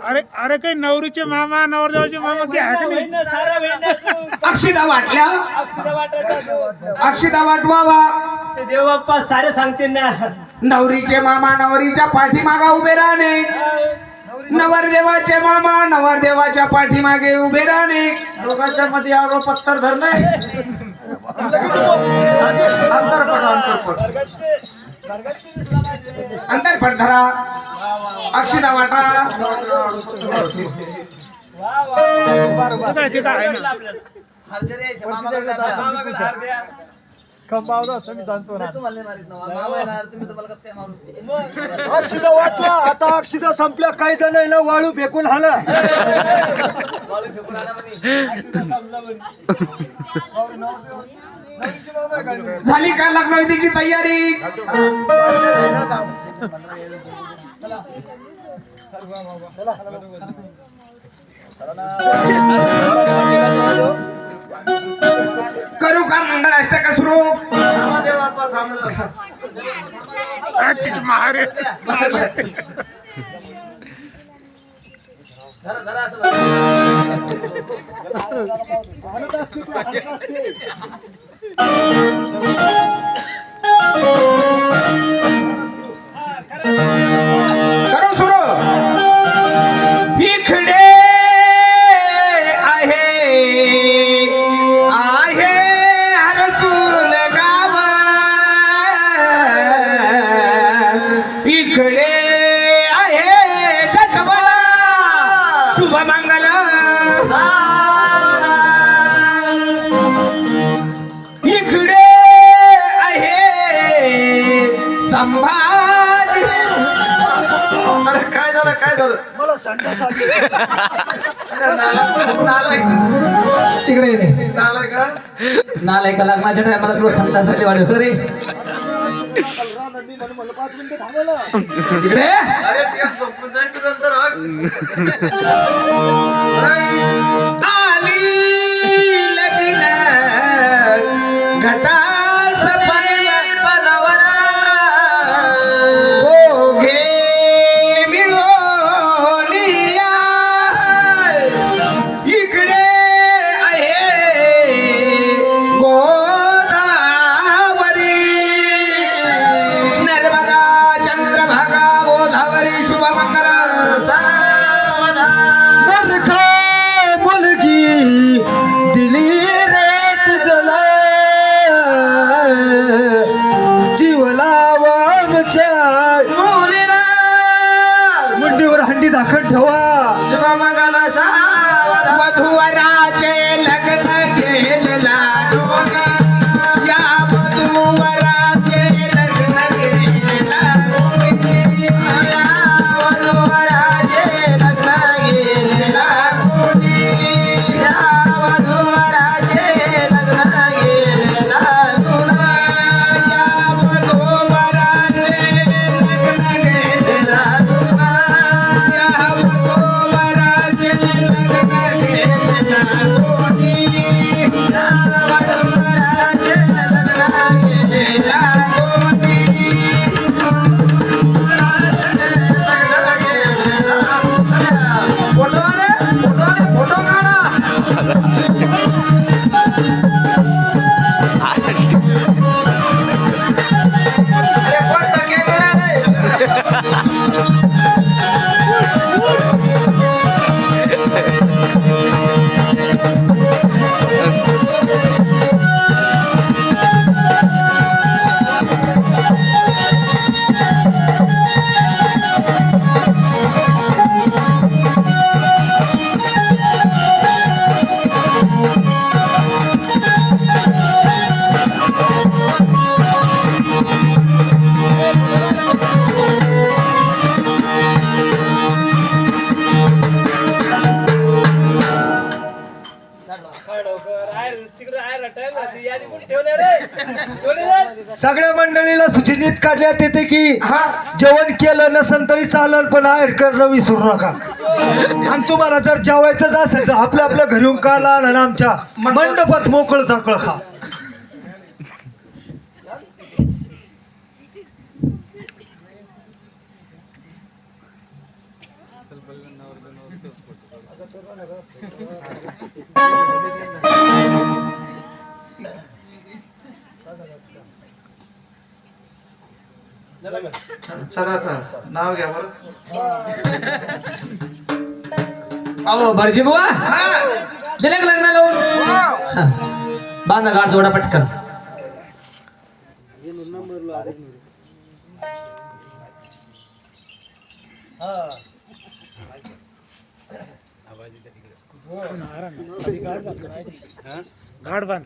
अरे अरे काही नवरीचे मामा नवरदेवाचे मामा ते आहे का नाही? अक्षिदा वाटल्या अक्षिदा वाटवावा ते देव बाप्पा सारे सांगते ना. नवरीचे मामा नवरीच्या पाठीमागा उभे राहणे नवरदेवाचे मामा नवरदेवाच्या पाठीमागे उभे राहणे दोघांच्या मध्ये आडो पत्तर धरणे अंतरपट अंतरपट धरा अक्षिदा वाटा अक्षिदा वाटला आता अक्षिदा संपल्या काही जण वाळू फेकून आला झाली का लग्नविधीची तयारी करू का मंगळाष्टक सुरू मारे करू सुरू इकडे आहे आहे हरसूल गाव इकडे आहे जटबला शुभमंगल इकडे आहे संभाजी. अरे काय झालं मला संडास आली. तिकडे रे झालं का नालायका लग्नाच्या टायमाला तुला संडास झाली वाटत रे. मला 5 मिनिटं थांबवलं. तिकडे अरे टीम संपून जाईल की नंतर आली लग्न घटा सफाई बनवरा ओघे मिळून या इकडे आहे गोदावरी नर्मदा चंद्रभागा गोदावरी शुभमंगल सावधान मुलगी दिली रे तुझला जीवला वामच्या मुलीला मुंडीवर हंडी दाखल ठेवा. शुभमंगल सावधान वधूवराचे लग्न केलेला जोग या वधूवराचे लग्न केलेला जोग या वधूवराचे लग्न केलेला जोग या वधूवराचे लग्न केलेला जोग या वधूवराचे लग्न केलेला जोग या वधूवराचे लग्न केलेला सगळ्या मंडळीला सूचनेत काढण्यात येते की हा जेवण केलं नसेल तरी चालेल पण आहेर करणं विसरू नका. आणि तुम्हाला जर जेवायचंच असेल तर आपल्या आपल्या घरी येऊन का आला ना आमच्या मंडपात मोकळं चाकळ खा. चला तर नाव घ्या बरं. अहो भटजी बुवा दिले का लग्न लावून हा. बांधा गाठ जोडा पटकन. गाड बांध